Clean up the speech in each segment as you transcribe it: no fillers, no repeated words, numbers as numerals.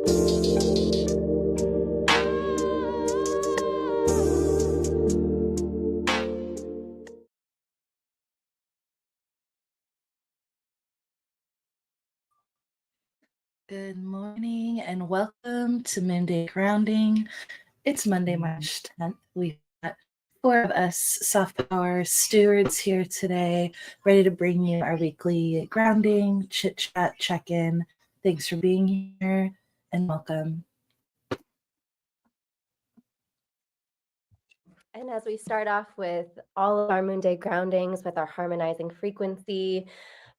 Good morning and welcome to Midday Grounding. It's Monday, March 10th. We've got 4 of us soft power stewards here today, ready to bring you our weekly grounding, chit chat, check in. Thanks for being here and welcome. And as we start off with all of our Moon Day groundings with our harmonizing frequency,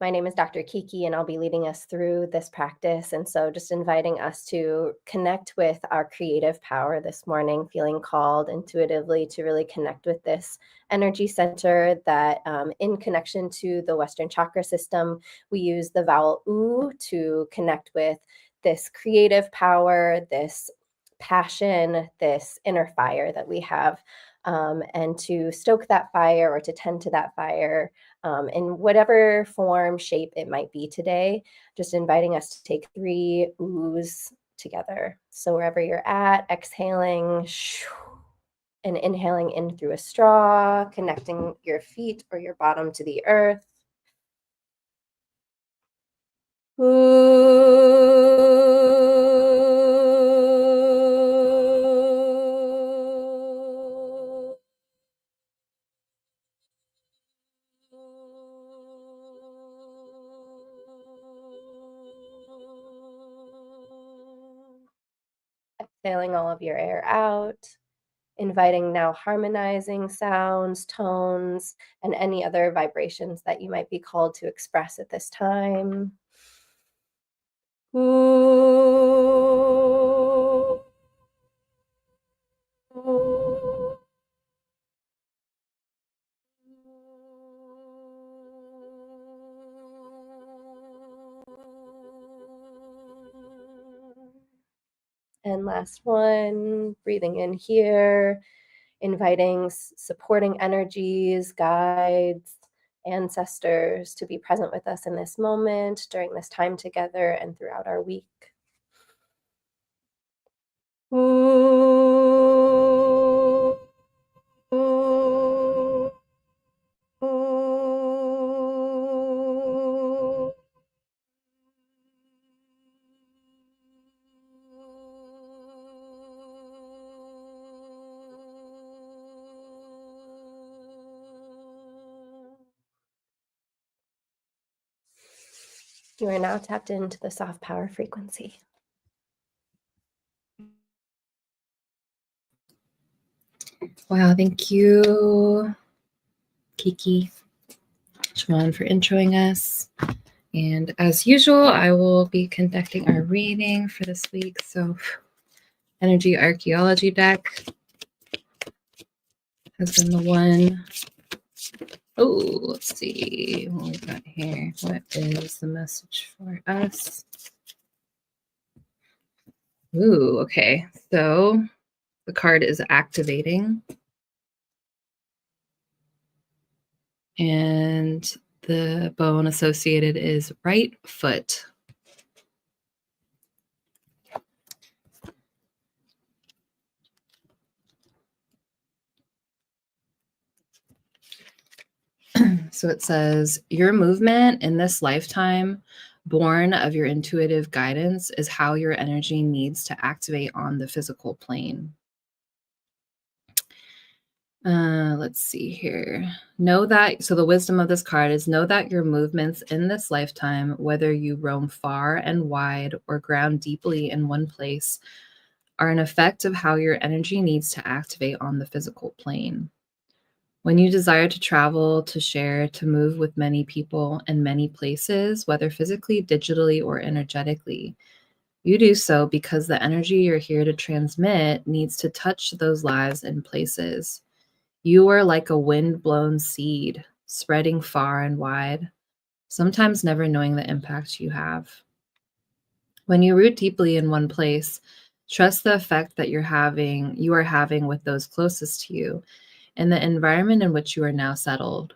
my name is Dr. Kiki, and I'll be leading us through this practice. And so just inviting us to connect with our creative power this morning, feeling called intuitively to really connect with this energy center that in connection to the Western chakra system, we use the vowel U to connect with this creative power, this passion, this inner fire that we have. And to stoke that fire or to tend to that fire in whatever form, shape it might be today, just inviting us to take 3 oohs together. So wherever you're at, exhaling and inhaling in through a straw, connecting your feet or your bottom to the earth. Exhaling all of your air out, inviting now harmonizing sounds, tones, and any other vibrations that you might be called to express at this time. Ooh. Ooh. And last one, breathing in here, inviting supporting energies, guides, ancestors to be present with us in this moment during this time together and throughout our week. Ooh. Ooh. Ooh. You are now tapped into the soft power frequency. Wow, thank you, Kiki, Shimon, for introing us. And as usual, I will be conducting our reading for this week. So, Energy Archaeology deck has been the one. Oh, let's see what we got here. What is the message for us? Ooh, okay. So the card is activating. And the bone associated is right foot. So it says, your movement in this lifetime, born of your intuitive guidance, is how your energy needs to activate on the physical plane. Let's see here. Know that, so the wisdom of this card is, know that your movements in this lifetime, whether you roam far and wide or ground deeply in one place, are an effect of how your energy needs to activate on the physical plane. When you desire to travel, to share, to move with many people and many places, whether physically, digitally, or energetically, you do so because the energy you're here to transmit needs to touch those lives and places. You are like a wind-blown seed, spreading far and wide, sometimes never knowing the impact you have. When you root deeply in one place, trust the effect that you are having with those closest to you, and the environment in which you are now settled.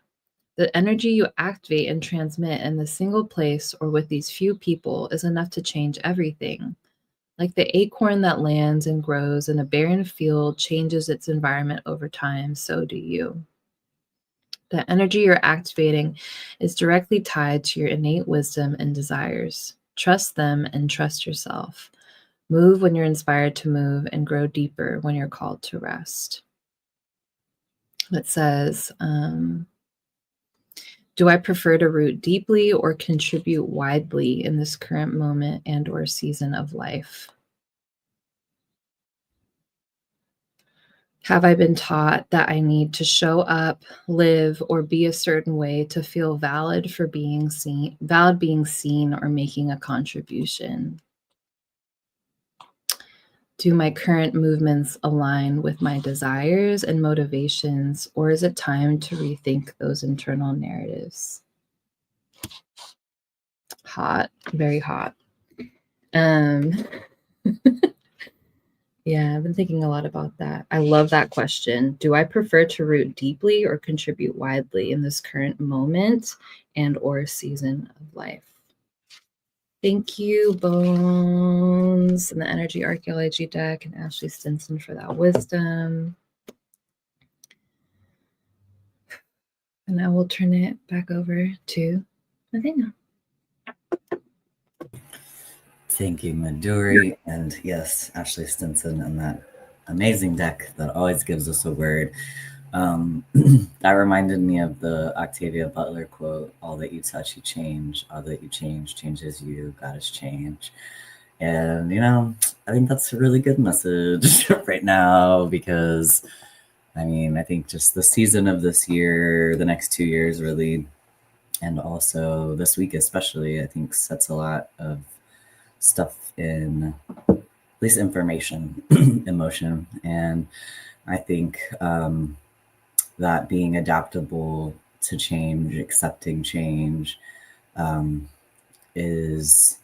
The energy you activate and transmit in the single place or with these few people is enough to change everything. Like the acorn that lands and grows in a barren field changes its environment over time, so do you. The energy you're activating is directly tied to your innate wisdom and desires. Trust them and trust yourself. Move when you're inspired to move and grow deeper when you're called to rest. It says, do I prefer to root deeply or contribute widely in this current moment and or season of life? Have I been taught that I need to show up, live, or be a certain way to feel valid for being seen or making a contribution? Do my current movements align with my desires and motivations, or is it time to rethink those internal narratives? Hot, very hot. Um, yeah, I've been thinking a lot about that. I love that question. Do I prefer to root deeply or contribute widely in this current moment and or season of life? Thank you, Bones, and the Energy Archaeology deck, and Ashley Stinson for that wisdom. And I will turn it back over to Nathaniel. Thank you, Midori. And yes, Ashley Stinson and that amazing deck that always gives us a word. That reminded me of the Octavia Butler quote, all that you touch, you change. All that you change changes you. God is change. And, I think that's a really good message right now because, I think just the season of this year, the next 2 years really, and also this week especially, I think sets a lot of stuff in, at least information, emotion. And I think that being adaptable to change, accepting change, is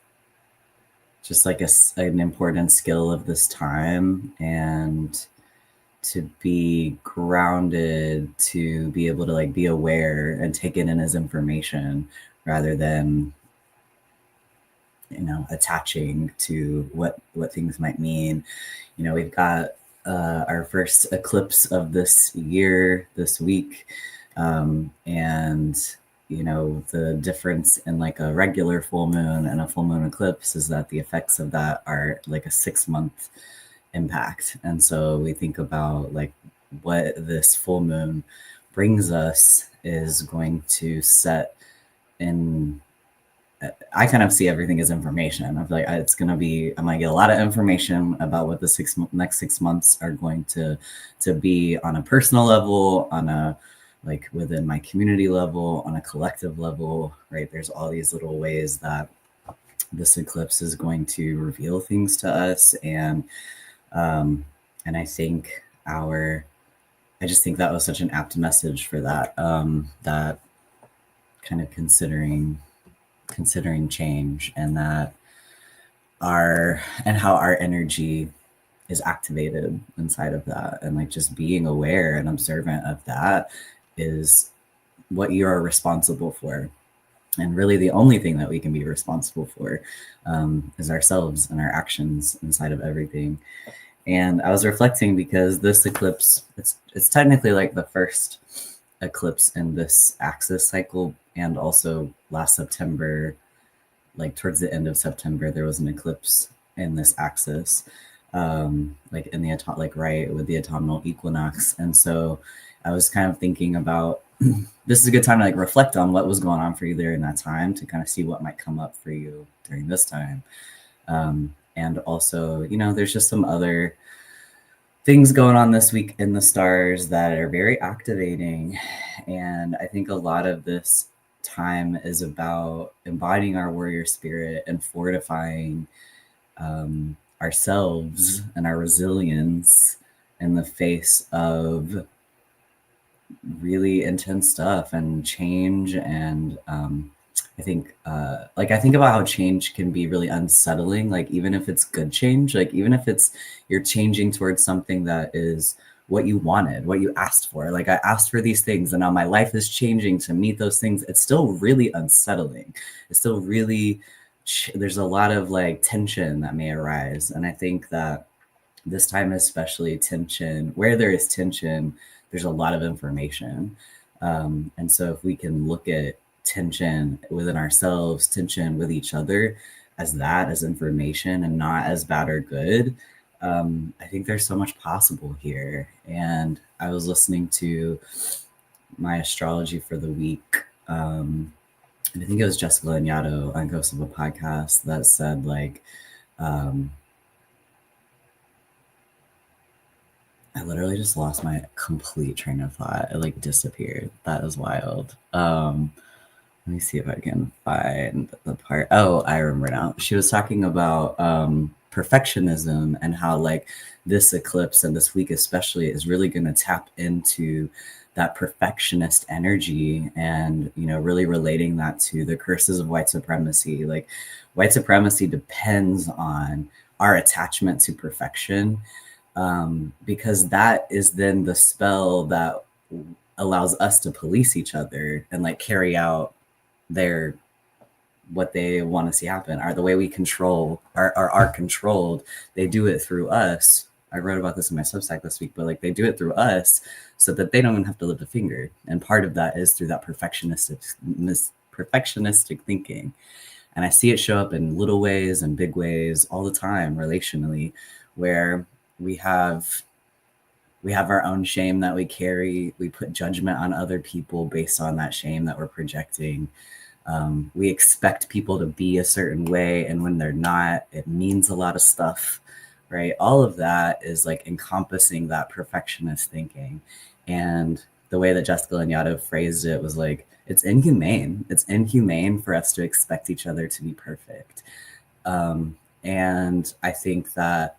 just like an important skill of this time. And to be grounded, to be able to like be aware and take it in as information rather than attaching to what things might mean. We've got our first eclipse of this year this week, and the difference in like a regular full moon and a full moon eclipse is that the effects of that are like a 6-month impact. And so we think about like what this full moon brings us is going to set in. I kind of see everything as information. I feel like I'm going to get a lot of information about what the next 6 months are going to be on a personal level, on a like within my community level, on a collective level, right? There's all these little ways that this eclipse is going to reveal things to us. And I think I just think that was such an apt message for that, that kind of considering change and that how our energy is activated inside of that, and like just being aware and observant of that is what you are responsible for. And really the only thing that we can be responsible for is ourselves and our actions inside of everything. And I was reflecting because this eclipse, it's technically like the first eclipse in this axis cycle. And also last September, like towards the end of September, there was an eclipse in this axis, like in the right with the autumnal equinox. And so I was kind of thinking about this is a good time to like reflect on what was going on for you there in that time, to kind of see what might come up for you during this time. And also, there's just some other things going on this week in the stars that are very activating. And I think a lot of this time is about embodying our warrior spirit and fortifying ourselves and our resilience in the face of really intense stuff and change. And I think about how change can be really unsettling, like even if it's good change, like even if you're changing towards something that is what you wanted, what you asked for. Like I asked for these things and now my life is changing to meet those things. It's still really unsettling. It's still really there's a lot of like tension that may arise. And I think that this time, especially tension, where there is tension, there's a lot of information. And so if we can look at tension within ourselves, tension with each other as information and not as bad or good, I think there's so much possible here. And I was listening to my astrology for the week. And I think it was Jessica Lanyadoo on Ghost of a Podcast that said like, I literally just lost my complete train of thought. It like disappeared. That is wild. Let me see if I can find the part. Oh, I remember now. She was talking about perfectionism and how like this eclipse and this week especially is really going to tap into that perfectionist energy, and really relating that to the curses of white supremacy. Like white supremacy depends on our attachment to perfection, because that is then the spell that allows us to police each other and like carry out what they want to see happen, or the way we control are controlled. They do it through us. I wrote about this in my Substack this week, but like they do it through us so that they don't even have to lift a finger. And part of that is through that perfectionistic thinking. And I see it show up in little ways and big ways all the time relationally, where we have our own shame that we carry. We put judgment on other people based on that shame that we're projecting. We expect people to be a certain way, and when they're not, it means a lot of stuff, right? All of that is like encompassing that perfectionist thinking. And the way that Jessica Lanyadoo phrased it was like, it's inhumane. It's inhumane for us to expect each other to be perfect. And I think that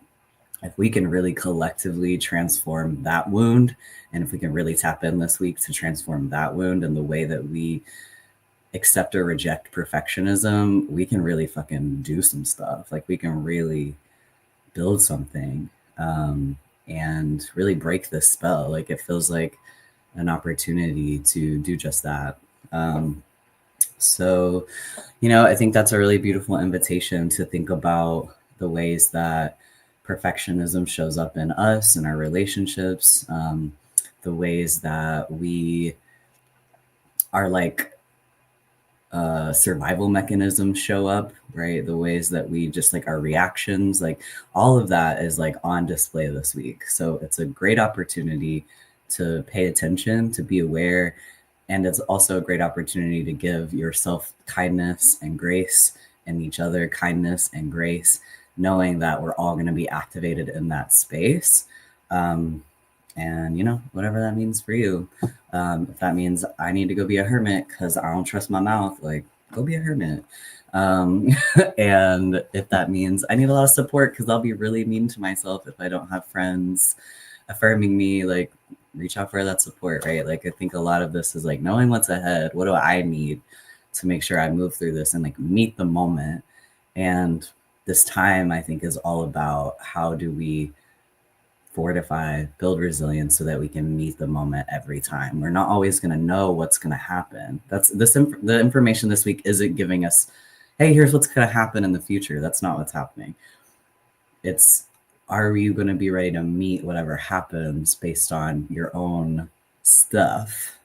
if we can really collectively transform that wound, and if we can really tap in this week to transform that wound and the way that we accept or reject perfectionism, we can really fucking do some stuff. Like we can really build something, and really break this spell. Like it feels like an opportunity to do just that. So, I think that's a really beautiful invitation to think about the ways that perfectionism shows up in us and our relationships, the ways that we are like survival mechanisms show up, right? The ways that we just like our reactions, like all of that is like on display this week. So it's a great opportunity to pay attention, to be aware. And it's also a great opportunity to give yourself kindness and grace, and each other kindness and grace, knowing that we're all going to be activated in that space. And whatever that means for you. If that means I need to go be a hermit because I don't trust my mouth, like go be a hermit. And if that means I need a lot of support because I'll be really mean to myself if I don't have friends affirming me, like reach out for that support, right? Like I think a lot of this is like knowing what's ahead. What do I need to make sure I move through this and like meet the moment? And this time I think is all about how do we fortify, build resilience so that we can meet the moment every time. We're not always going to know what's going to happen. The information this week isn't giving us, hey, here's what's going to happen in the future. That's not what's happening. It's, are you going to be ready to meet whatever happens based on your own stuff?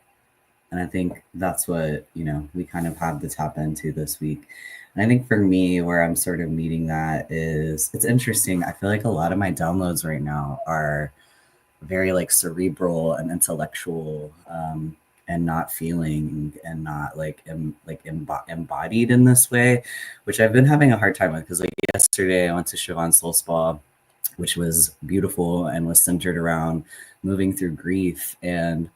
And I think that's what, we kind of have to tap into this week. And I think for me, where I'm sort of meeting that is, it's interesting. I feel like a lot of my downloads right now are very like cerebral and intellectual, and not feeling and not embodied in this way, which I've been having a hard time with. Because like yesterday I went to Siobhan's Soul Spa, which was beautiful and was centered around moving through grief. And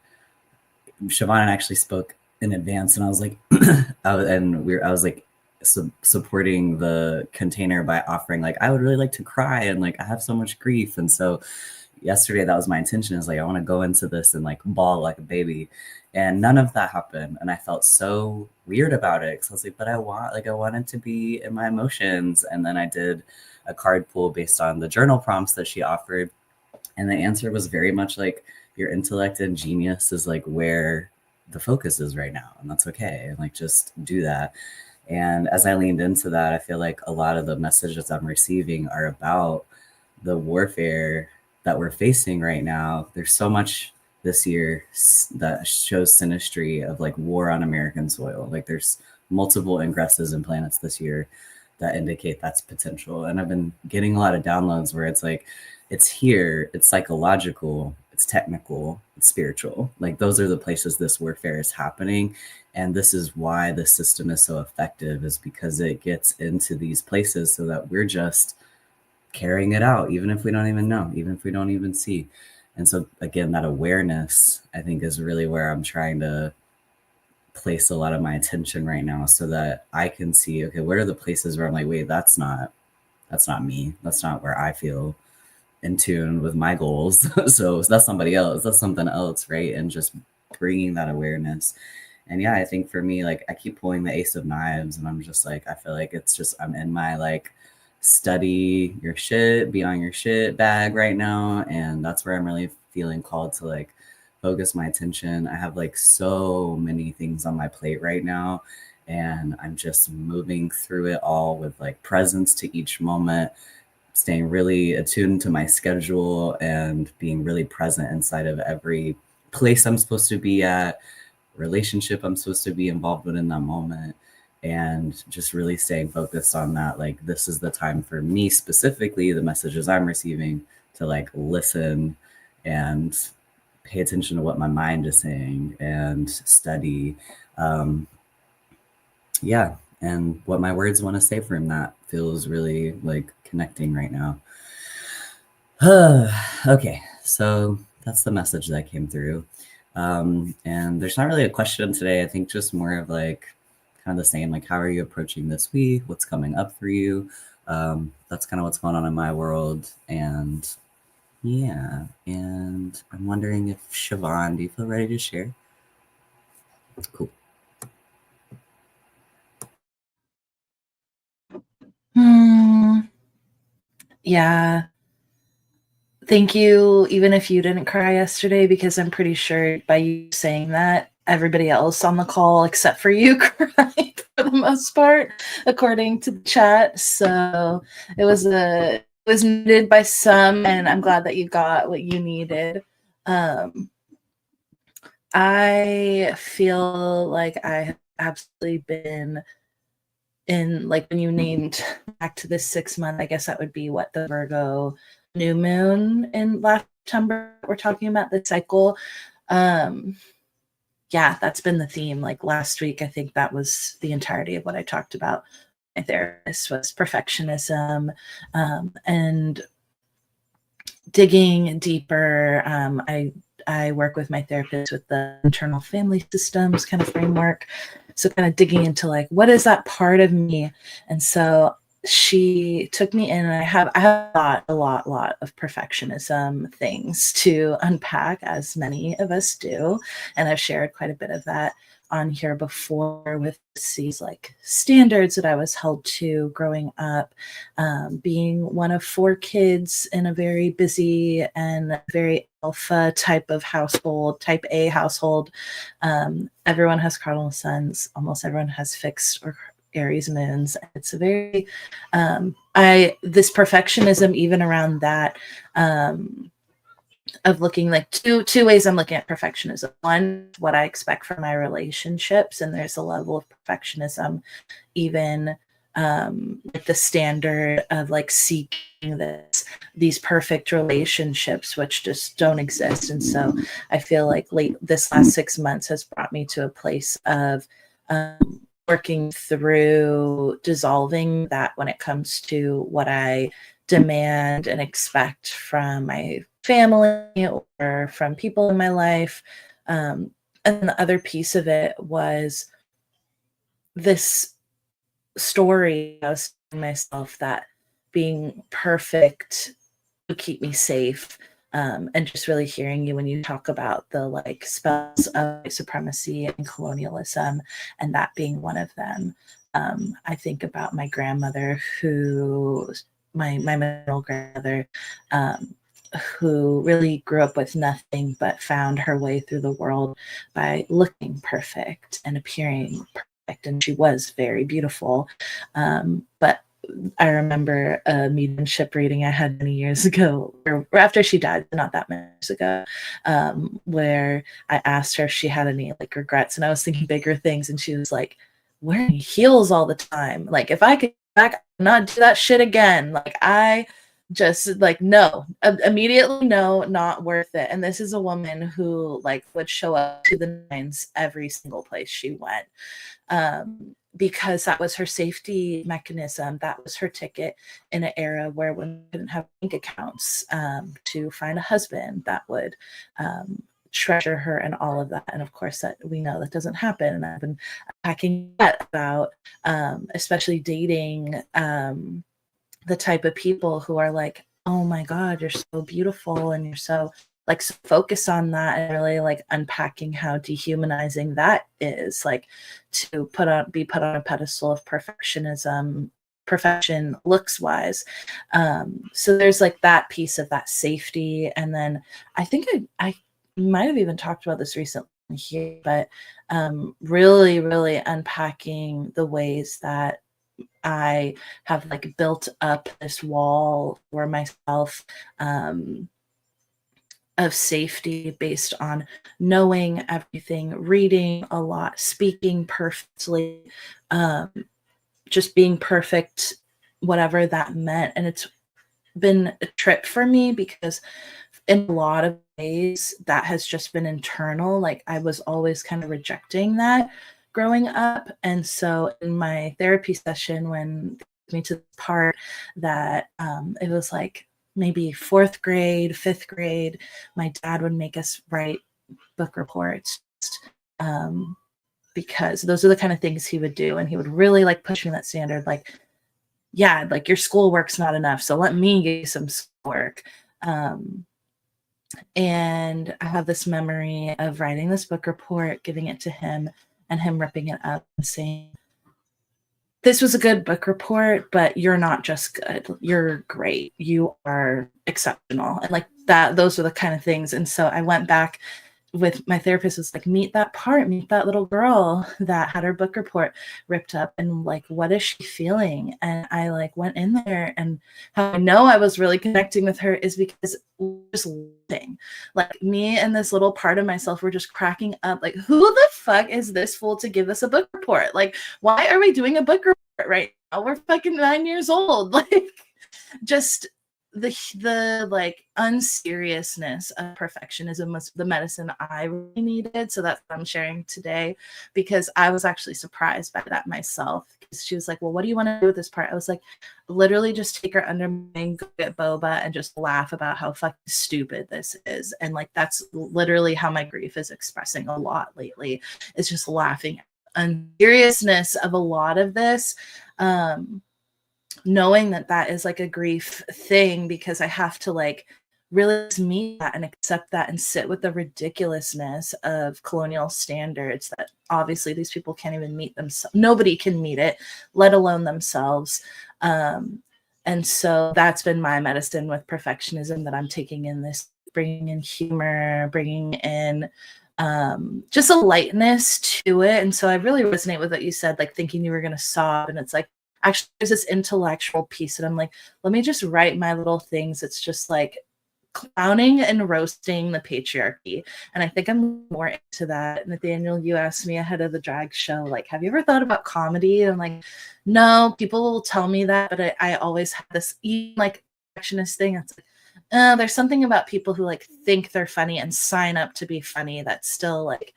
Siobhan actually spoke in advance, and I was like, I was like supporting the container by offering like, I would really like to cry, and like I have so much grief. And so yesterday that was my intention, is like I want to go into this and like bawl like a baby, and none of that happened. And I felt so weird about it, because I was like, but I wanted to be in my emotions. And then I did a card pull based on the journal prompts that she offered, and the answer was very much like, your intellect and genius is like where the focus is right now, and that's okay, and like just do that. And as I leaned into that, I feel like a lot of the messages I'm receiving are about the warfare that we're facing right now. There's so much this year that shows synastry of like war on American soil. Like there's multiple ingresses and planets this year that indicate that's potential. And I've been getting a lot of downloads where it's like, it's here, it's psychological, it's technical, it's spiritual. Like those are the places this warfare is happening. And this is why the system is so effective, is because it gets into these places so that we're just carrying it out, even if we don't even know, even if we don't even see. And so again, that awareness, I think, is really where I'm trying to place a lot of my attention right now, so that I can see, okay, what are the places where I'm like, wait, that's not me. That's not where I feel in tune with my goals. So that's somebody else. That's something else, right? And just bringing that awareness. And yeah, I think for me, like I keep pulling the Ace of Knives, and I'm just like, I feel like it's just, I'm in my like study your shit, be on your shit bag right now. And that's where I'm really feeling called to like focus my attention. I have like so many things on my plate right now, and I'm just moving through it all with like presence to each moment, staying really attuned to my schedule and being really present inside of every place I'm supposed to be at, relationship I'm supposed to be involved with in that moment, and just really staying focused on that. Like this is the time for me specifically, the messages I'm receiving, to like listen and pay attention to what my mind is saying and study. um yeah, and what my words want to say from that feels really like connecting right now. Okay, so that's the message that came through. And there's not really a question today. I think just more of like kind of the same, like how are you approaching this week? What's coming up for you? That's kind of what's going on in my world. And yeah, and I'm wondering if Siobhan, do you feel ready to share? Cool. Yeah. Thank you, even if you didn't cry yesterday, because I'm pretty sure by you saying that, everybody else on the call except for you cried for the most part, according to the chat. So it was needed by some, and I'm glad that you got what you needed. I feel like I have absolutely been in, like when you named back to this 6 month, I guess that would be what, the Virgo new moon in last September. We're talking about the cycle. Yeah, that's been the theme. Like last week, I think that was the entirety of what I talked about. My therapist was perfectionism, and digging deeper. I work with my therapist with the internal family systems kind of framework. So kind of digging into like, what is that part of me? And so she took me in, and I have a lot of perfectionism things to unpack, as many of us do. And I've shared quite a bit of that on here before, with these like standards that I was held to growing up, being one of 4 kids in a very busy and very alpha type of household, type A household. Everyone has cardinal suns. Almost everyone has fixed or Aries moons. It's a very, this perfectionism, even around that, of looking like two ways I'm looking at perfectionism. One, what I expect from my relationships, and there's a level of perfectionism, even like the standard of like seeking these perfect relationships, which just don't exist. And so I feel like this last 6 months has brought me to a place of working through dissolving that when it comes to what I demand and expect from my family or from people in my life. And the other piece of it was this story I was telling myself that being perfect would keep me safe. And just really hearing you when you talk about the like spells of white supremacy and colonialism, and that being one of them. I think about my grandmother, my maternal grandmother, who really grew up with nothing but found her way through the world by looking perfect and appearing perfect perfect, and she was very beautiful. But I remember a mediumship reading I had many years ago, or after she died, not that many years ago, where I asked her if she had any like regrets, and I was thinking bigger things, and she was like, wearing heels all the time. Like, if I could back, not do that shit again. Like, I just like, no, immediately, no, not worth it. And this is a woman who like would show up to the nines every single place she went. Because that was her safety mechanism. That was her ticket in an era where women couldn't have bank accounts to find a husband that would treasure her and all of that. And of course, that we know that doesn't happen. And I've been unpacking that about especially dating the type of people who are like, oh my God, you're so beautiful, and you're so like, so focus on that, and really like unpacking how dehumanizing that is, like to be put on a pedestal of perfection looks wise. So there's like that piece of that safety. And then I think I might have even talked about this recently here, but really, really unpacking the ways that I have like built up this wall for myself of safety based on knowing everything, reading a lot, speaking perfectly, just being perfect, whatever that meant. And it's been a trip for me because in a lot of ways that has just been internal. Like, I was always kind of rejecting that growing up. And so in my therapy session, when they took me to the part that it was like maybe 4th grade, 5th grade, my dad would make us write book reports because those are the kind of things he would do. And he would really like push me that standard, like, yeah, like your schoolwork's not enough, so let me give you some schoolwork. And I have this memory of writing this book report, giving it to him, and him ripping it up and saying, this was a good book report, but you're not just good. You're great. You are exceptional. And like that, those are the kind of things. And so I went back with my therapist, was like, meet that little girl that had her book report ripped up, and like, what is she feeling? And I like went in there, and how I know I was really connecting with her is because we're just laughing. Like, me and this little part of myself were just cracking up, like, who the fuck is this fool to give us a book report? Like, why are we doing a book report right now? We're fucking 9 years old. Like, just the like unseriousness of perfectionism was the medicine I really needed. So that's what I'm sharing today, because I was actually surprised by that myself. She was like, well, what do you want to do with this part? I was like, literally just take her under my wing, go get boba, and just laugh about how fucking stupid this is. And like, that's literally how my grief is expressing a lot lately. It's just laughing at the unseriousness of a lot of this. Knowing that that is like a grief thing, because I have to like really meet that and accept that and sit with the ridiculousness of colonial standards that obviously these people can't even meet themselves. Nobody can meet it, let alone themselves. And so that's been my medicine with perfectionism, that I'm taking in this, bringing in humor, bringing in just a lightness to it. And so I really resonate with what you said, like thinking you were going to sob. And it's like, actually, there's this intellectual piece that I'm like, let me just write my little things. It's just like clowning and roasting the patriarchy. And I think I'm more into that. Nathaniel, you asked me ahead of the drag show, like, have you ever thought about comedy? And I'm like, no, people will tell me that, but I always have this like perfectionist thing. It's like, there's something about people who like think they're funny and sign up to be funny that's still like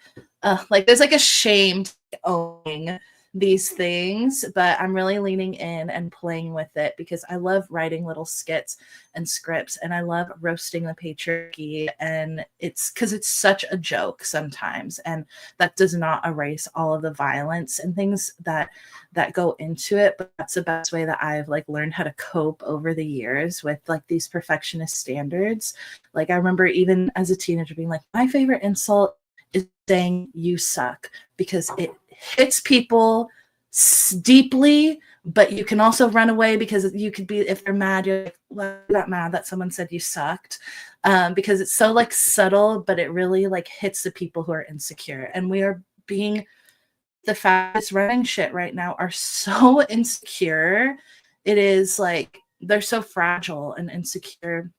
there's like a shame to owning these things. But I'm really leaning in and playing with it, because I love writing little skits and scripts, and I love roasting the patriarchy. And it's because it's such a joke sometimes, and that does not erase all of the violence and things that go into it. But that's the best way that I've like learned how to cope over the years with like these perfectionist standards. Like, I remember even as a teenager being like, my favorite insult is saying you suck, because it hits people deeply, but you can also run away, because you could be, if they're mad, you're like, well, I'm not mad that someone said you sucked, because it's so like subtle, but it really like hits the people who are insecure. And we are being the fastest running shit right now are so insecure. It is like they're so fragile and insecure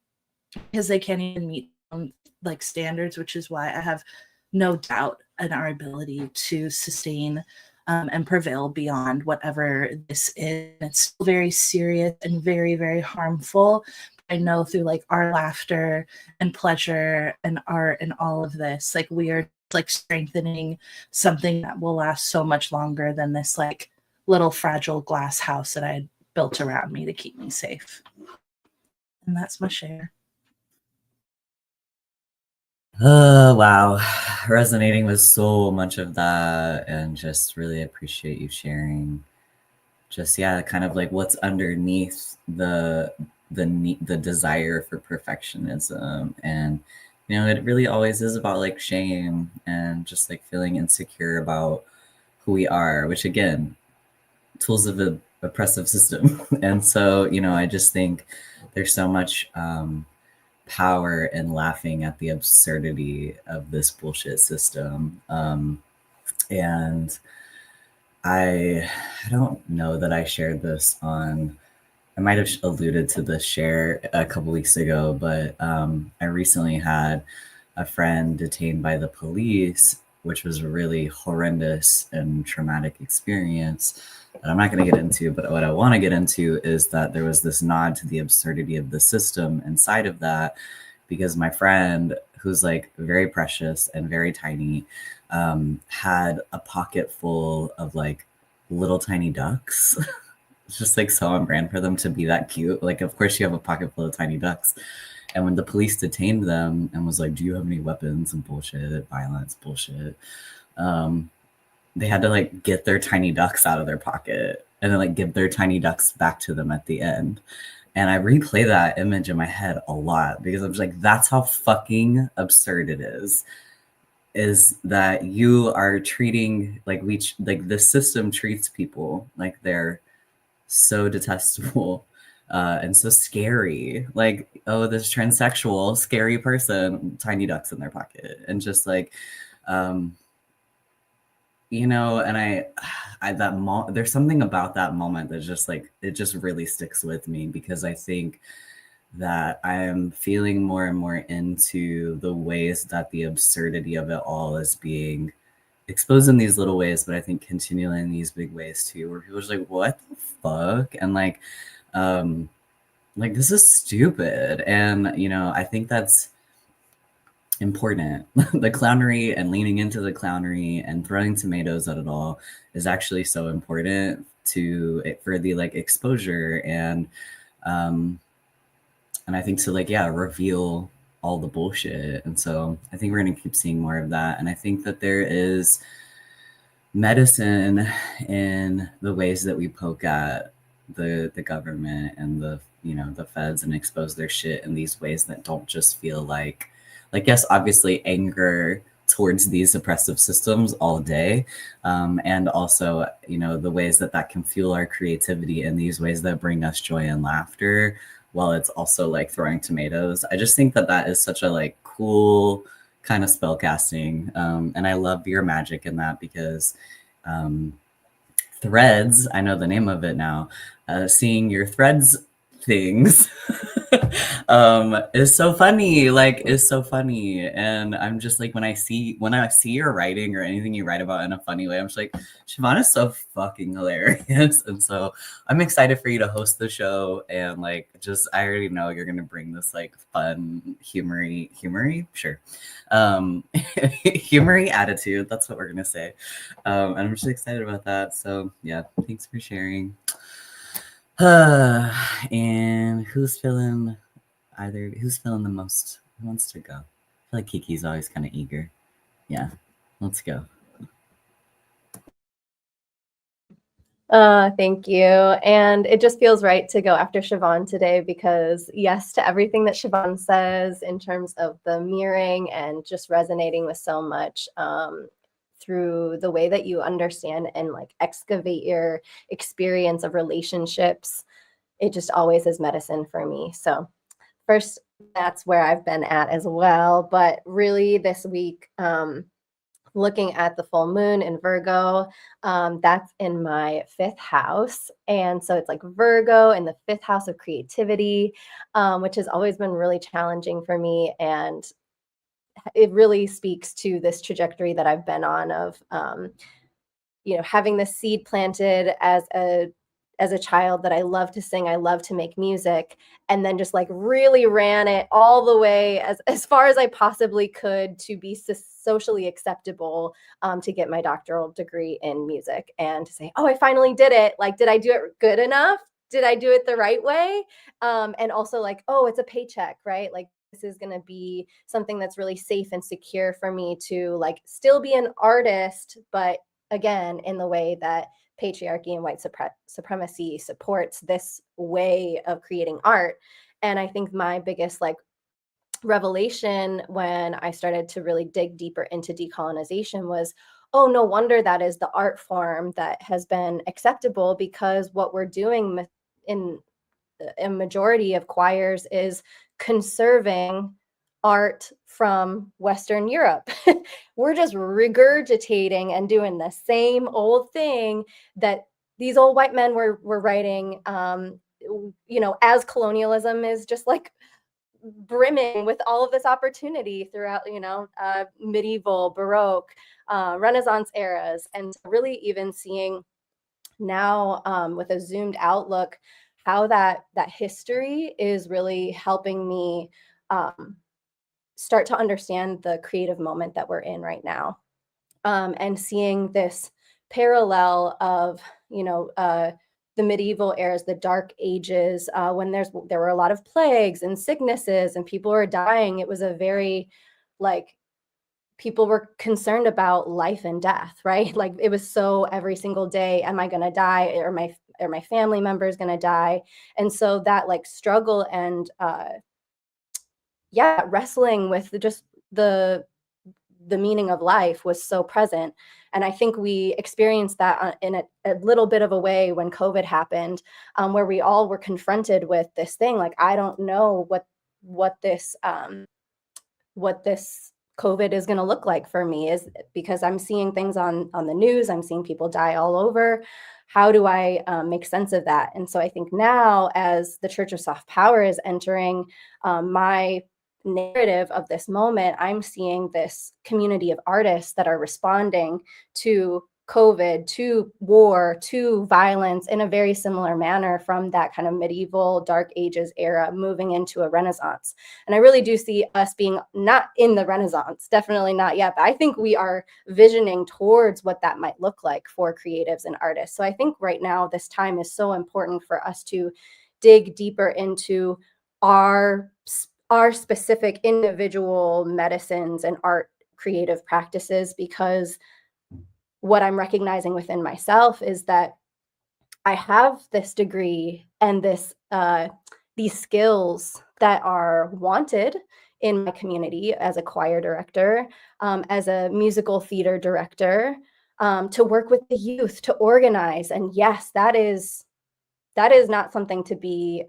because they can't even meet like standards, which is why I have no doubt in our ability to sustain and prevail beyond whatever this is. It's still very serious and very, very harmful. I know through like our laughter and pleasure and art and all of this, like we are like strengthening something that will last so much longer than this like little fragile glass house that I had built around me to keep me safe. And that's my share. Oh, wow. Resonating with so much of that, and just really appreciate you sharing. Just, yeah, kind of like what's underneath the desire for perfectionism. And, you know, it really always is about like shame and just like feeling insecure about who we are, which again, tools of the oppressive system. And so, you know, I just think there's so much power in laughing at the absurdity of this bullshit system. And I don't know that I shared this on, I might have alluded to this share a couple weeks ago, but I recently had a friend detained by the police, which was a really horrendous and traumatic experience that I'm not going to get into. But what I want to get into is that there was this nod to the absurdity of the system inside of that, because my friend, who's like very precious and very tiny, had a pocket full of like little tiny ducks. It's just like so on brand for them to be that cute. Like, of course, you have a pocket full of tiny ducks. And when the police detained them and was like, "Do you have any weapons?" and bullshit, violence, bullshit, they had to like get their tiny ducks out of their pocket and then like give their tiny ducks back to them at the end. And I replay that image in my head a lot because I'm just like, that's how fucking absurd it is that you are treating like like the system treats people like they're so detestable and so scary. Like, oh, this transsexual, scary person, tiny ducks in their pocket. And just like, you know, and there's something about that moment that just like, it just really sticks with me, because I think that I am feeling more and more into the ways that the absurdity of it all is being exposed in these little ways, but I think continually in these big ways too, where people are just like, what the fuck? And like this is stupid. And, you know, I think that's important. The clownery and leaning into the clownery and throwing tomatoes at it all is actually so important for the like exposure and I think to like, yeah, reveal all the bullshit. And so I think we're going to keep seeing more of that. And I think that there is medicine in the ways that we poke at the government and the, you know, the feds and expose their shit in these ways that don't just feel like, yes, obviously anger towards these oppressive systems all day. And also, you know, the ways that can fuel our creativity in these ways that bring us joy and laughter, while it's also like throwing tomatoes. I just think that is such a like cool kind of spell casting. And I love your magic in that, because Threads, I know the name of it now, seeing your Threads things is so funny, and I'm just like, when I see your writing or anything you write about in a funny way, I'm just like, Siobhan is so fucking hilarious. And so I'm excited for you to host the show, and like, just, I already know you're gonna bring this like fun humory sure humory attitude, that's what we're gonna say. And I'm just excited about that. So yeah, thanks for sharing. And who's feeling the most? Who wants to go? I feel like Kiki's always kind of eager. Yeah, let's go. Thank you. And it just feels right to go after Siobhan today, because yes, to everything that Siobhan says in terms of the mirroring and just resonating with so much through the way that you understand and like excavate your experience of relationships. It just always is medicine for me. So first, that's where I've been at as well. But really this week, looking at the full moon in Virgo, that's in my 5th house. And so it's like Virgo in the 5th house of creativity, which has always been really challenging for me. And it really speaks to this trajectory that I've been on of, having this seed planted as a child that I love to sing, I love to make music, and then just like really ran it all the way as far as I possibly could to be socially acceptable, to get my doctoral degree in music and to say, oh, I finally did it. Like, did I do it good enough? Did I do it the right way? And also like, oh, it's a paycheck, right? Like this is going to be something that's really safe and secure for me to like still be an artist, but again, in the way that patriarchy and white supremacy supports this way of creating art. And I think my biggest like revelation when I started to really dig deeper into decolonization was, oh, no wonder that is the art form that has been acceptable, because what we're doing in a majority of choirs is conserving art from Western Europe. We're just regurgitating and doing the same old thing that these old white men were writing, as colonialism is just like brimming with all of this opportunity throughout, medieval, Baroque, Renaissance eras. And really even seeing now, with a zoomed outlook, how that history is really helping me start to understand the creative moment that we're in right now, and seeing this parallel of the medieval eras, the dark ages, when there were a lot of plagues and sicknesses and people were dying. It was a very like people were concerned about life and death, right? Like it was so every single day, am I going to die, or my family member is going to die? And so that like struggle and wrestling with just the meaning of life was so present. And I think we experienced that in a little bit of a way when COVID happened, where we all were confronted with this thing. Like, I don't know what this COVID is going to look like for me, is because I'm seeing things on the news. I'm seeing people die all over. How do I make sense of that? And so I think now, as the Church of Soft Power is entering my narrative of this moment, I'm seeing this community of artists that are responding to COVID, to war, to violence in a very similar manner from that kind of medieval dark ages era moving into a Renaissance. And I really do see us being not in the Renaissance, definitely not yet, but I think we are visioning towards what that might look like for creatives and artists. So I think right now this time is so important for us to dig deeper into our specific individual medicines and art creative practices, because what I'm recognizing within myself is that I have this degree and these skills that are wanted in my community as a choir director, as a musical theater director, to work with the youth, to organize. And yes, that is not something to be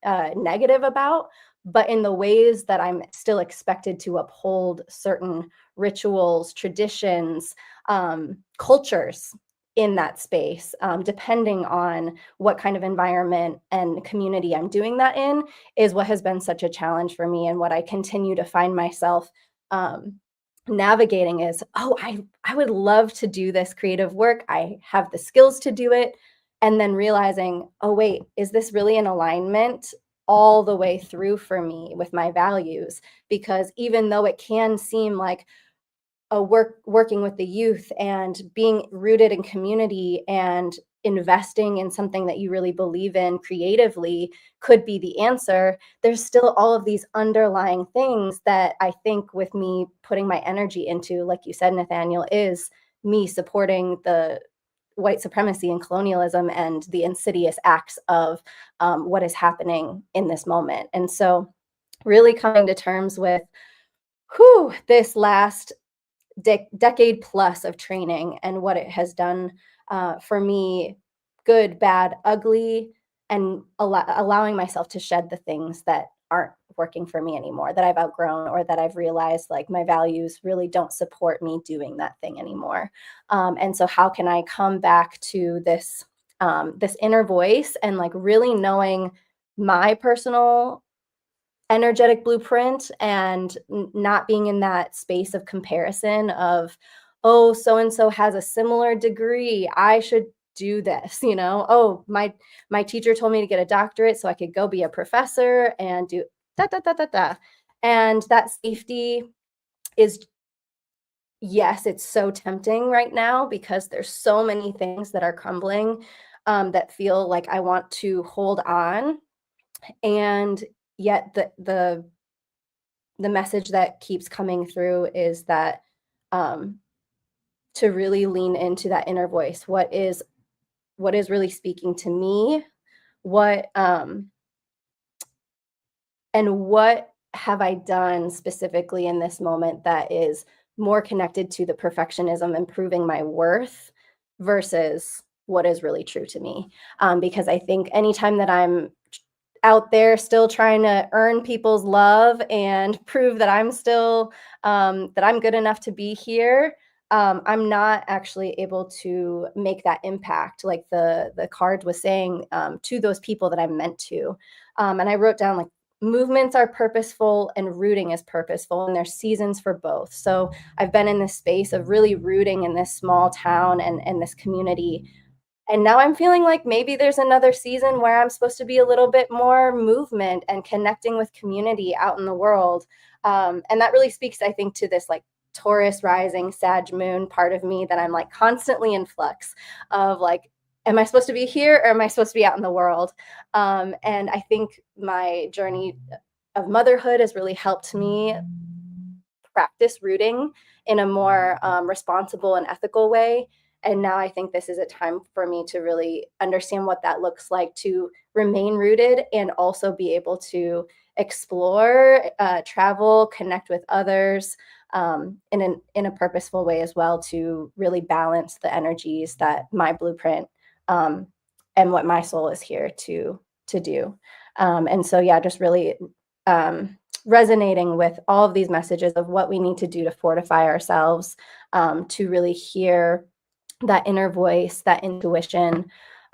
negative about, but in the ways that I'm still expected to uphold certain rituals, traditions, cultures in that space, depending on what kind of environment and community I'm doing that in, is what has been such a challenge for me, and what I continue to find myself navigating is, oh, I would love to do this creative work. I have the skills to do it. And then realizing, oh, wait, is this really in alignment all the way through for me with my values? Because even though it can seem like working with the youth and being rooted in community and investing in something that you really believe in creatively could be the answer, there's still all of these underlying things that I think with me putting my energy into, like you said, Nathaniel, is me supporting the white supremacy and colonialism and the insidious acts of what is happening in this moment. And so really coming to terms with this last decade plus of training and what it has done for me, good, bad, ugly, and allowing myself to shed the things that aren't working for me anymore, that I've outgrown, or that I've realized like my values really don't support me doing that thing anymore. And so how can I come back to this this inner voice and like really knowing my personal energetic blueprint and not being in that space of comparison of, oh, so and so has a similar degree, I should do this, you know. Oh, my teacher told me to get a doctorate so I could go be a professor and do da da da da da. And that safety is, yes, it's so tempting right now because there's so many things that are crumbling, that feel like I want to hold on. And yet the message that keeps coming through is that, um, to really lean into that inner voice. What is really speaking to me? What and what have I done specifically in this moment that is more connected to the perfectionism and proving my worth versus what is really true to me? Because I think anytime that I'm out there still trying to earn people's love and prove that I'm still that I'm good enough to be here, I'm not actually able to make that impact like the card was saying, to those people that I'm meant to. And I wrote down like movements are purposeful and rooting is purposeful, and there's seasons for both. So I've been in this space of really rooting in this small town and this community, and now I'm feeling like maybe there's another season where I'm supposed to be a little bit more movement and connecting with community out in the world. And that really speaks, I think, to this like Taurus rising, Sag moon part of me that I'm like constantly in flux of like, am I supposed to be here or am I supposed to be out in the world? And I think my journey of motherhood has really helped me practice rooting in a more responsible and ethical way. And now I think this is a time for me to really understand what that looks like to remain rooted and also be able to explore, travel, connect with others, in a purposeful way as well, to really balance the energies that my blueprint, um, and what my soul is here to do. And so yeah, just really resonating with all of these messages of what we need to do to fortify ourselves, to really hear that inner voice, that intuition.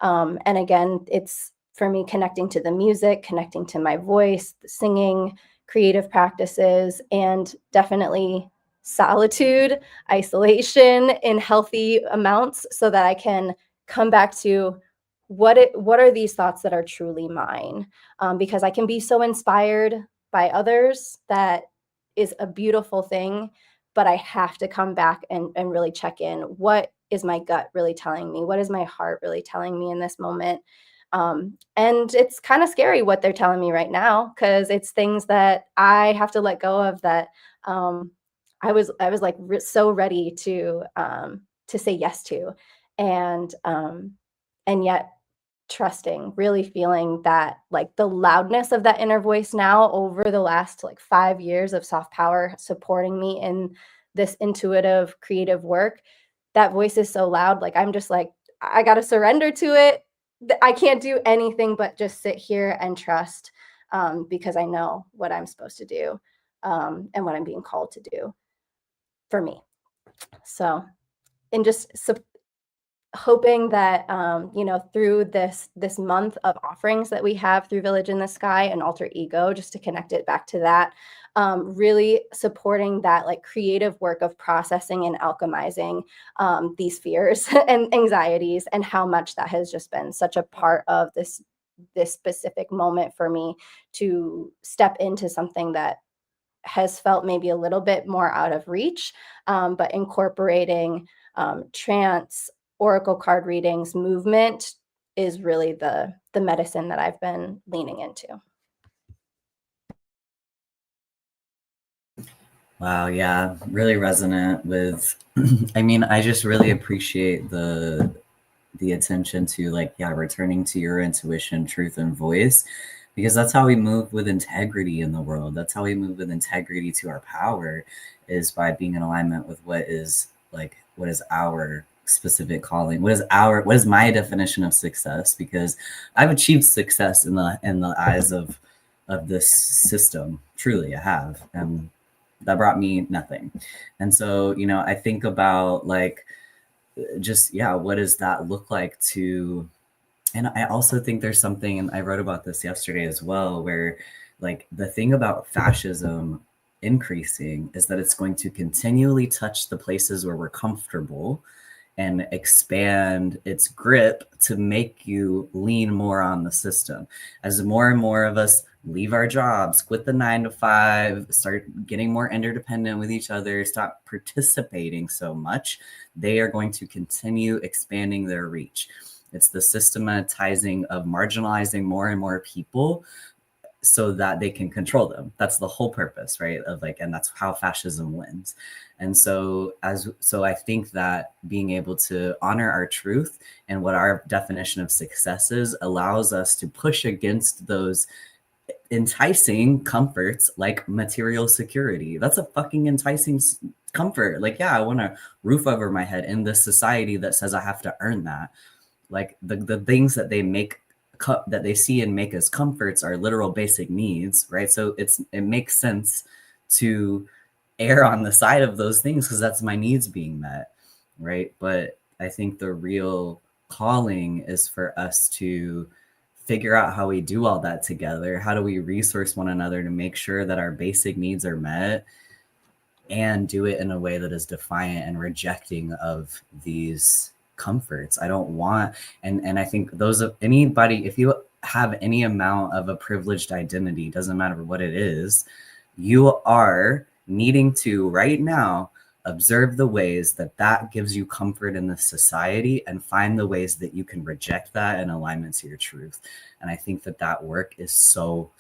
And again, it's for me connecting to the music, connecting to my voice, singing, creative practices, and definitely solitude, isolation in healthy amounts so that I can come back to what are these thoughts that are truly mine, because I can be so inspired by others that is a beautiful thing, but I have to come back and really check in. What is my gut really telling me? What is my heart really telling me in this moment? And it's kind of scary what they're telling me right now because it's things that I have to let go of that, I was like so ready to say yes to, and and yet trusting, really feeling that like the loudness of that inner voice now over the last like 5 years of soft power supporting me in this intuitive creative work. That voice is so loud, like I'm just like, I got to surrender to it. I can't do anything but just sit here and trust, because I know what I'm supposed to do, and what I'm being called to do for me. So, and just hoping that, through this month of offerings that we have through Village in the Sky and Alter Ego, just to connect it back to that, really supporting that like creative work of processing and alchemizing, these fears and anxieties, and how much that has just been such a part of this specific moment for me to step into something that has felt maybe a little bit more out of reach, but incorporating trance, oracle card readings, movement is really the medicine that I've been leaning into. Wow, yeah, really resonant with I mean, I just really appreciate the attention to like, yeah, returning to your intuition, truth, and voice, because that's how we move with integrity in the world. That's how we move with integrity to our power, is by being in alignment with what is our specific calling, what is my definition of success, because I've achieved success in the eyes of of this system. Truly, I have. And that brought me nothing. And so, you know, I think about like just, yeah, what does that look like to, and I also think there's something, and I wrote about this yesterday as well, where like the thing about fascism increasing is that it's going to continually touch the places where we're comfortable and expand its grip to make you lean more on the system. As more and more of us leave our jobs, quit the 9 to 5, start getting more interdependent with each other, stop participating so much, they are going to continue expanding their reach. It's the systematizing of marginalizing more and more people so that they can control them. That's the whole purpose, right? Of like, and that's how fascism wins. And so I think that being able to honor our truth and what our definition of success is allows us to push against those enticing comforts like material security. That's a fucking enticing comfort. Like, yeah, I want a roof over my head in this society that says I have to earn that. Like the things that they make that they see and make as comforts are literal basic needs, right? So it makes sense to err on the side of those things because that's my needs being met, right? But I think the real calling is for us to figure out how we do all that together. How do we resource one another to make sure that our basic needs are met and do it in a way that is defiant and rejecting of these comforts? I don't want, and I think those of anybody, if you have any amount of a privileged identity, doesn't matter what it is, you are needing to right now observe the ways that that gives you comfort in this society and find the ways that you can reject that in alignment to your truth. And I think that that work is so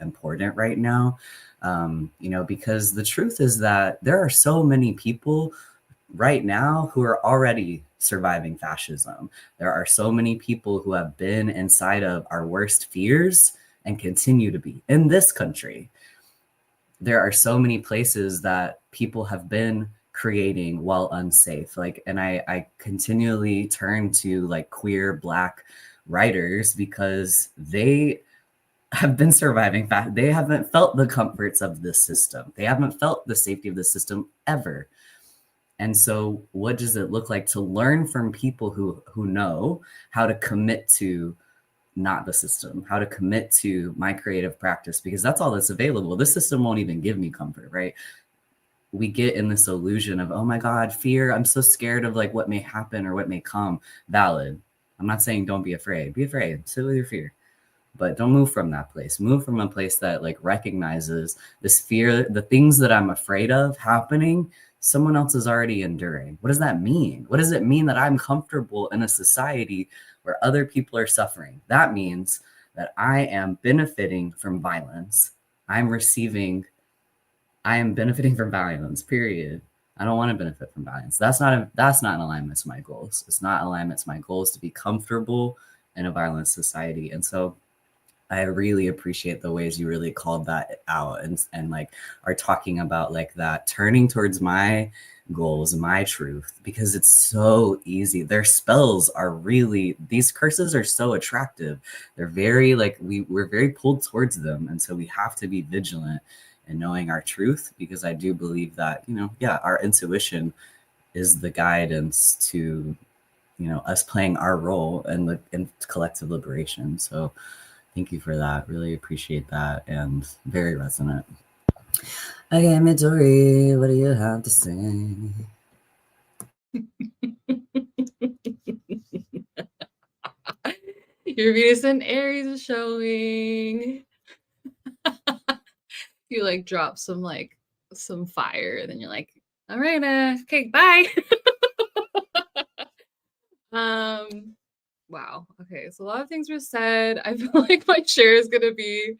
important right now. You know, because the truth is that there are so many people right now who are already surviving fascism. There are so many people who have been inside of our worst fears and continue to be in this country. There are so many places that people have been creating while unsafe. Like, and I continually turn to like queer Black writers because they have been surviving they haven't felt the comforts of this system. They haven't felt the safety of the system ever. And so what does it look like to learn from people who know how to commit to not the system, how to commit to my creative practice, because that's all that's available. This system won't even give me comfort, right? We get in this illusion of, oh my God, fear. I'm so scared of like what may happen or what may come. Valid. I'm not saying don't be afraid. Be afraid. Sit with your fear. But don't move from that place. Move from a place that like recognizes this fear, the things that I'm afraid of happening, someone else is already enduring. What does that mean? What does it mean that I'm comfortable in a society where other people are suffering? That means that I am benefiting from violence. I am benefiting from violence, period. I don't want to benefit from violence. That's not in alignment to my goals. It's not alignment to my goals to be comfortable in a violent society. And so I really appreciate the ways you really called that out and like are talking about like that turning towards my goals, my truth, because it's so easy. Their spells are really, these curses are so attractive. They're very like, we're very pulled towards them. And so we have to be vigilant in knowing our truth, because I do believe that, you know, yeah, our intuition is the guidance to, you know, us playing our role in collective liberation. So thank you for that. Really appreciate that and very resonant. Okay, Midori, what do you have to say? Your Venus and Aries is showing. You like drop some fire, and then you're like, all right, okay, bye. Wow. Okay, so a lot of things were said. I feel like my share is gonna be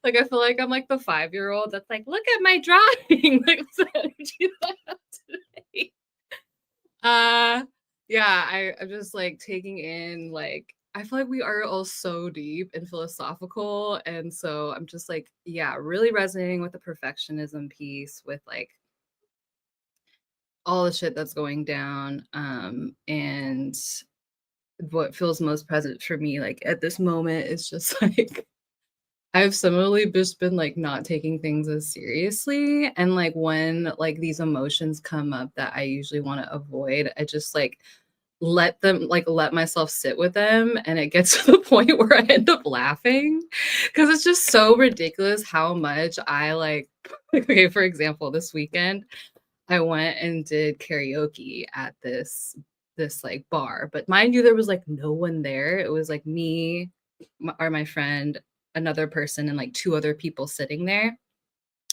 like, I feel like I'm like the 5-year-old that's like, look at my drawing. Like, what's the energy that I have today? Yeah, I'm just like taking in like, I feel like we are all so deep and philosophical, and so I'm just like, yeah, really resonating with the perfectionism piece, with like all the shit that's going down, and what feels most present for me like at this moment is just like I've similarly just been like not taking things as seriously. And like when like these emotions come up that I usually want to avoid, I just like let myself sit with them, and it gets to the point where I end up laughing because it's just so ridiculous how much I like okay, for example, this weekend I went and did karaoke at this like bar, but mind you, there was like no one there. It was like me, my friend, another person, and like two other people sitting there.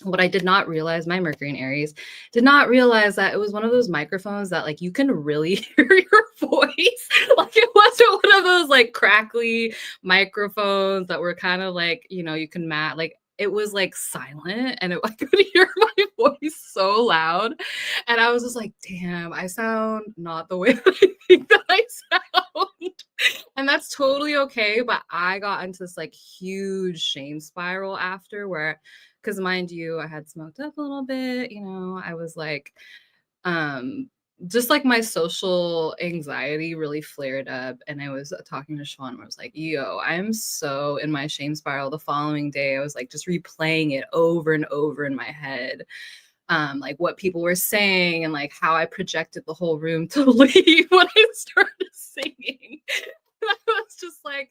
What I did not realize, my Mercury and Aries, did not realize that it was one of those microphones that like you can really hear your voice. Like it wasn't one of those like crackly microphones that were kind of like, you know, you can like it was like silent, and I could hear my voice so loud. And I was just like, damn, I sound not the way that I think that I sound. And that's totally okay. But I got into this like huge shame spiral after where, because mind you, I had smoked up a little bit, you know, I was like, just like my social anxiety really flared up. And I was talking to Sean, where I was like, yo, I'm so in my shame spiral. The following day, I was like just replaying it over and over in my head. Like what people were saying and like how I projected the whole room to leave when I started singing. I was just like,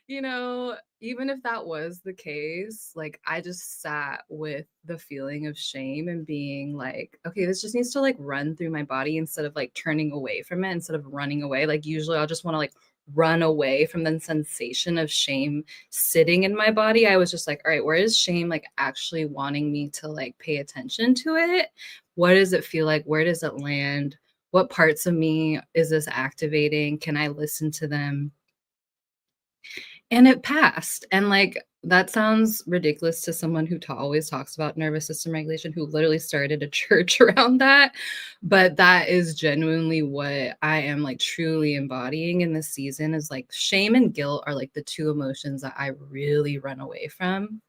you know, even if that was the case, like I just sat with the feeling of shame and being like, okay, this just needs to like run through my body instead of like turning away from it, instead of running away. Like usually I'll just want to like run away from the sensation of shame sitting in my body. I was just like, all right, where is shame like actually wanting me to like pay attention to it? What does it feel like? Where does it land? What parts of me is this activating? Can I listen to them? And it passed. And like that sounds ridiculous to someone who always talks about nervous system regulation, who literally started a church around that. But that is genuinely what I am like truly embodying in this season, is like shame and guilt are like the two emotions that I really run away from.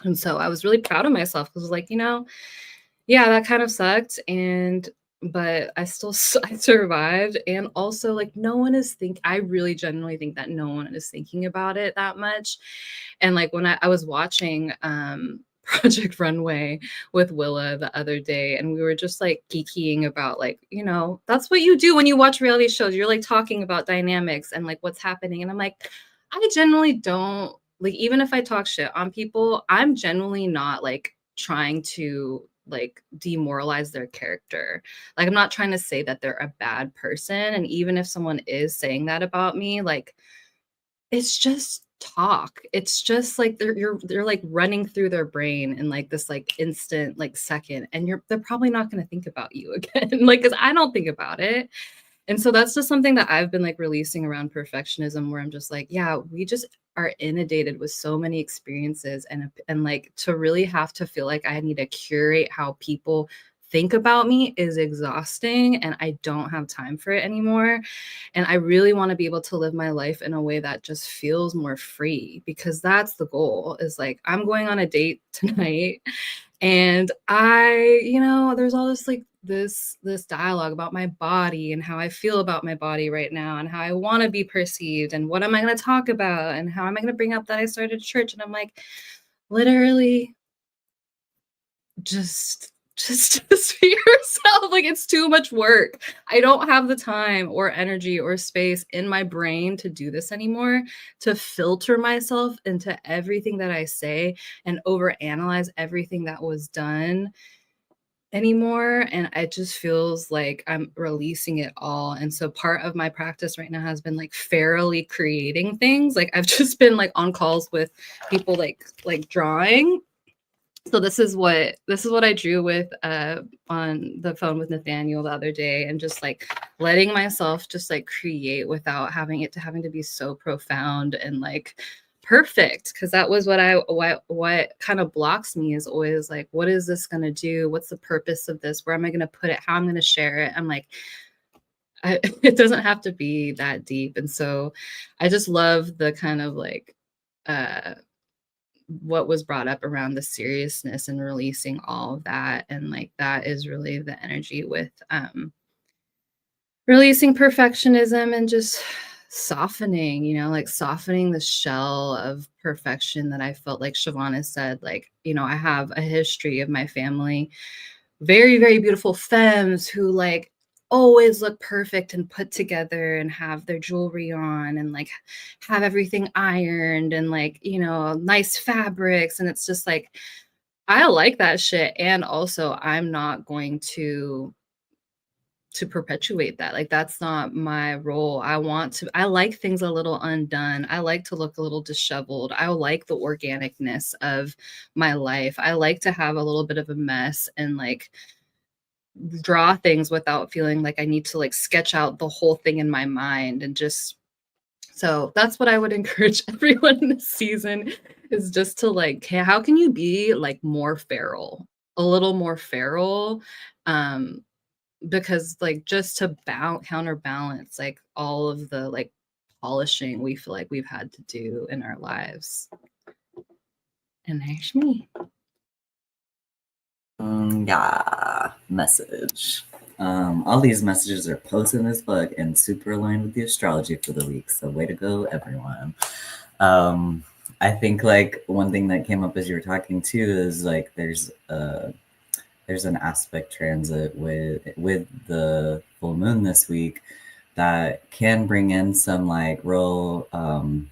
And so I was really proud of myself because I was like, you know, yeah, that kind of sucked. But I still I survived. And also like no one is I really genuinely think that no one is thinking about it that much. And like when I was watching Project Runway with Willa the other day, and we were just like geeking about like, you know, that's what you do when you watch reality shows. You're like talking about dynamics and like what's happening. And I'm like, I generally don't like, even if I talk shit on people, I'm generally not like trying to like demoralize their character. Like I'm not trying to say that they're a bad person. And even if someone is saying that about me, like it's just talk. It's just like they're like running through their brain in like this like instant like second, and they're probably not going to think about you again. Like cuz I don't think about it. And so that's just something that I've been like releasing around perfectionism, where I'm just like, yeah, we just are inundated with so many experiences, and like to really have to feel like I need to curate how people think about me is exhausting, and I don't have time for it anymore. And I really want to be able to live my life in a way that just feels more free, because that's the goal. Is like I'm going on a date tonight, and you know, there's all this like this dialogue about my body and how I feel about my body right now and how I want to be perceived and what am I going to talk about and how am I going to bring up that I started church. And I'm like, literally just be yourself. Like it's too much work. I don't have the time or energy or space in my brain to do this anymore, to filter myself into everything that I say and overanalyze everything that was done anymore. And it just feels like I'm releasing it all. And so part of my practice right now has been like ferally creating things. Like I've just been like on calls with people like drawing. So this is what I drew with on the phone with Nathaniel the other day, and just like letting myself just like create without having to be so profound and like perfect, because that was what kind of blocks me, is always like, what is this going to do? What's the purpose of this? Where am I going to put it? How I'm going to share it? I'm like, it doesn't have to be that deep. And so I just love the kind of like what was brought up around the seriousness and releasing all of that. And like that is really the energy with releasing perfectionism and just softening, you know, like softening the shell of perfection that I felt, like Shavana said, like, you know, I have a history of my family, very, very beautiful femmes who like always look perfect and put together and have their jewelry on and like have everything ironed and like, you know, nice fabrics. And it's just like, I like that shit. And also I'm not going to perpetuate that. Like that's not my role. I like things a little undone. I like to look a little disheveled. I like the organicness of my life. I like to have a little bit of a mess and like draw things without feeling like I need to like sketch out the whole thing in my mind. And just so that's what I would encourage everyone in this season is just to like, how can you be like more feral, a little more feral? Because like just to counterbalance like all of the like polishing we feel like we've had to do in our lives. And there's me. Yeah, message. All these messages are posted in this book and super aligned with the astrology for the week. So way to go, everyone. I think like one thing that came up as you were talking too is like there's an aspect transit with the full moon this week that can bring in some like real kind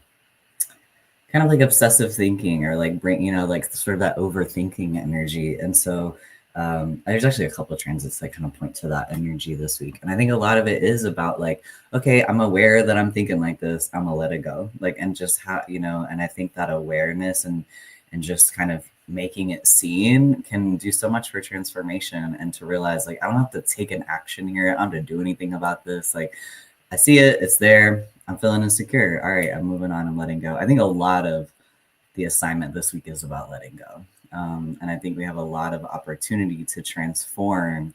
of like obsessive thinking or like bring, you know, like sort of that overthinking energy. And so there's actually a couple of transits that kind of point to that energy this week. And I think a lot of it is about like, okay, I'm aware that I'm thinking like this, I'm gonna let it go. Like, and just how, you know, and I think that awareness and just kind of making it seen can do so much for transformation and to realize like, I don't have to take an action here. I don't have to do anything about this. Like, I see it, it's there. I'm feeling insecure. All right, I'm moving on. I'm letting go. I think a lot of the assignment this week is about letting go. And I think we have a lot of opportunity to transform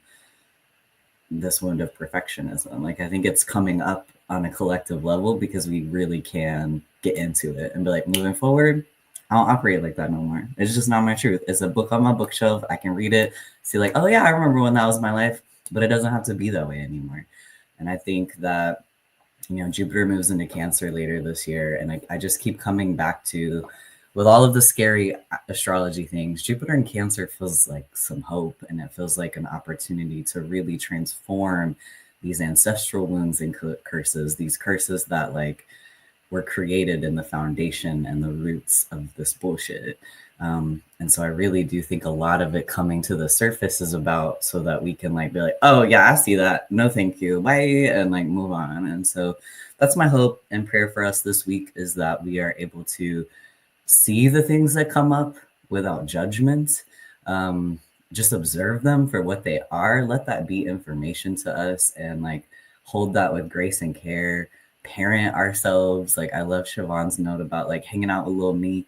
this wound of perfectionism. Like, I think it's coming up on a collective level because we really can get into it and be like, moving forward, I don't operate like that no more. It's just not my truth. It's a book on my bookshelf. I can read it, see like, oh yeah, I remember when that was my life, but it doesn't have to be that way anymore. And I think that, you know, Jupiter moves into Cancer later this year. And I just keep coming back to, with all of the scary astrology things, Jupiter in Cancer feels like some hope. And it feels like an opportunity to really transform these ancestral wounds and curses, these curses that like were created in the foundation and the roots of this bullshit. And so I really do think a lot of it coming to the surface is about so that we can like be like, oh yeah, I see that. No, thank you. Bye. And like move on. And so that's my hope and prayer for us this week is that we are able to see the things that come up without judgment. Just observe them for what they are. Let that be information to us and like hold that with grace and care. Parent ourselves. Like I love Siobhan's note about like hanging out with little me.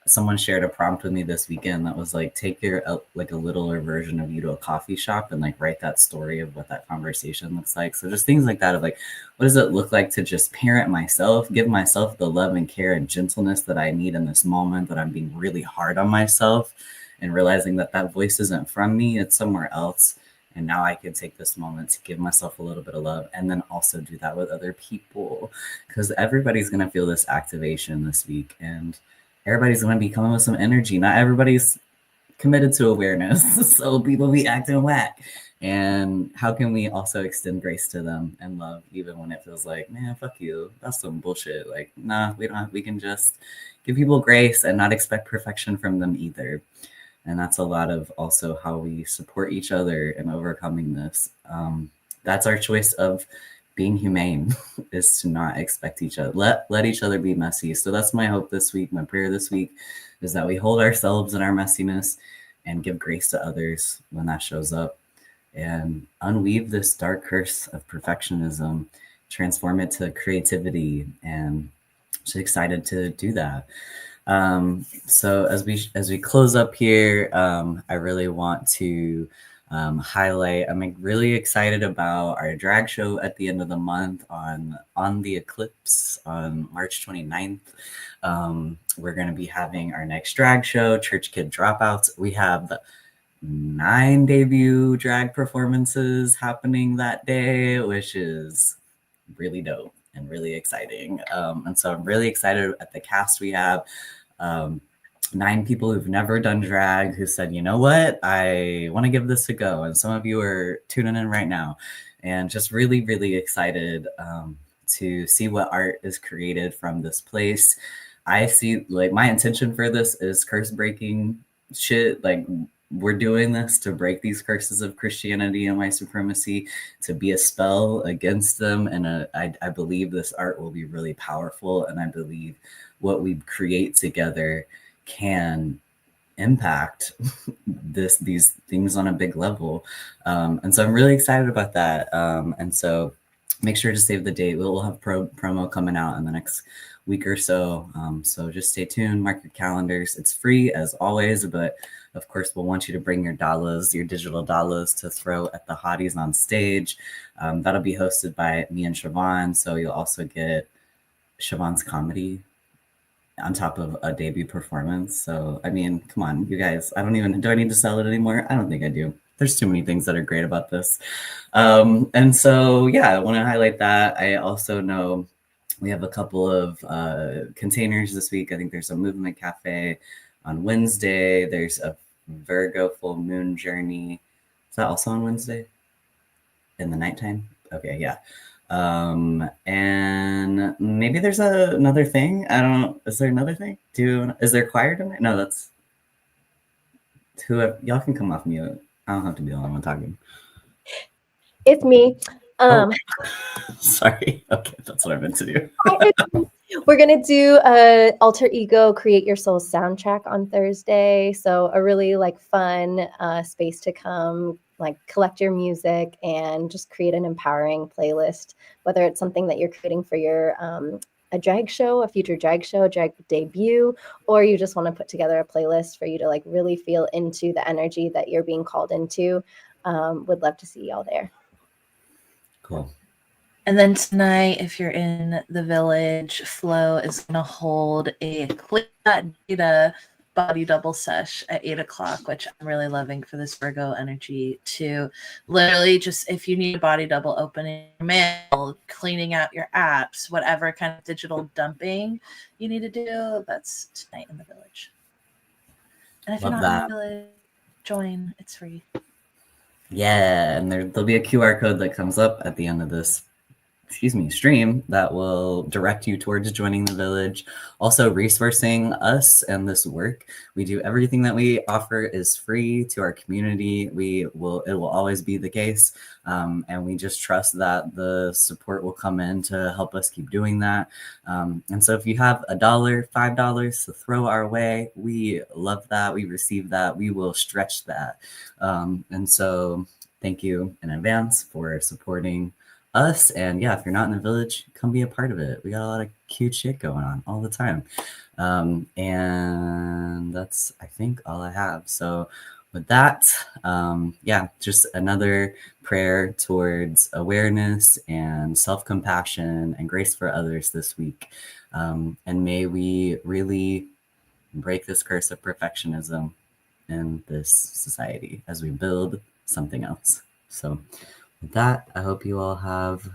Someone shared a prompt with me this weekend that was like, take your like a littler version of you to a coffee shop and like write that story of what that conversation looks like. So just things like that of like, what does it look like to just parent myself, give myself the love and care and gentleness that I need in this moment that I'm being really hard on myself and realizing that that voice isn't from me, it's somewhere else. And now I can take this moment to give myself a little bit of love and then also do that with other people because everybody's going to feel this activation this week and everybody's going to be coming with some energy. Not everybody's committed to awareness. So people be acting whack. And how can we also extend grace to them and love even when it feels like, man, fuck you. That's some bullshit. Like, nah, we don't have, we can just give people grace and not expect perfection from them either. And that's a lot of also how we support each other in overcoming this. That's our choice of being humane is to not expect each other. Let each other be messy. So that's my hope this week. My prayer this week is that we hold ourselves in our messiness and give grace to others when that shows up and unweave this dark curse of perfectionism, transform it to creativity, and just excited to do that. So as we close up here, I really want to highlight, I'm really excited about our drag show at the end of the month on the eclipse on March 29th. We're going to be having our next drag show, Church Kid Dropouts. We have 9 debut drag performances happening that day, which is really dope. and really exciting. And so I'm really excited at the cast we have. 9 people who've never done drag who said, you know what, I want to give this a go. And some of you are tuning in right now, and just really, really excited to see what art is created from this place. I see, like, my intention for this is curse breaking shit. Like, we're doing this to break these curses of Christianity and white supremacy, to be a spell against them. And I believe this art will be really powerful. And I believe what we create together can impact these things on a big level. And so I'm really excited about that. And so make sure to save the date. We'll have promo coming out in the next week or so. So just stay tuned, mark your calendars. It's free as always, but of course we'll want you to bring your dollars, your digital dollars, to throw at the hotties on stage. That'll be hosted by me and Siobhan. So you'll also get Siobhan's comedy on top of a debut performance. So, I mean, come on, you guys, do I need to sell it anymore? I don't think I do. There's too many things that are great about this. And so, yeah, I want to highlight that. I also know we have a couple of containers this week. I think there's a movement cafe on Wednesday. There's a Virgo full moon journey. Is that also on Wednesday? In the nighttime? Okay, yeah. And maybe there's another thing. Is there another thing? Is there choir tonight? No, that's y'all can come off mute. I don't have to be the only one talking. It's me. Sorry. Okay, that's what I meant to do. We're going to do a Alter Ego Create Your Soul soundtrack on Thursday. So a really fun space to come, collect your music and just create an empowering playlist, whether it's something that you're creating for your a drag show, a future drag show, drag debut, or you just want to put together a playlist for you to really feel into the energy that you're being called into. Would love to see y'all there. Cool. And then tonight, if you're in the village, Flo is going to hold a Clean That Data body double sesh at 8:00, which I'm really loving for this Virgo energy, to literally just, if you need a body double, opening your mail, cleaning out your apps, whatever kind of digital dumping you need to do, that's tonight in the village. And if Love you're not that. in the village, join. It's free. Yeah, and there'll be a QR code that comes up at the end of this stream that will direct you towards joining the village. Also, resourcing us and this work. We do everything that we offer is free to our community. It will always be the case. And we just trust that the support will come in to help us keep doing that. And so if you have $1, $5 to throw our way, we love that. We receive that. We will stretch that. And so thank you in advance for supporting us. And yeah, if you're not in the village, come be a part of it. We got a lot of cute shit going on all the time. And that's, I think, all I have. So with that, yeah, just another prayer towards awareness and self-compassion and grace for others this week. And may we really break this curse of perfectionism in this society as we build something else. So with that, I hope you all have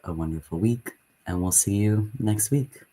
a wonderful week, and we'll see you next week.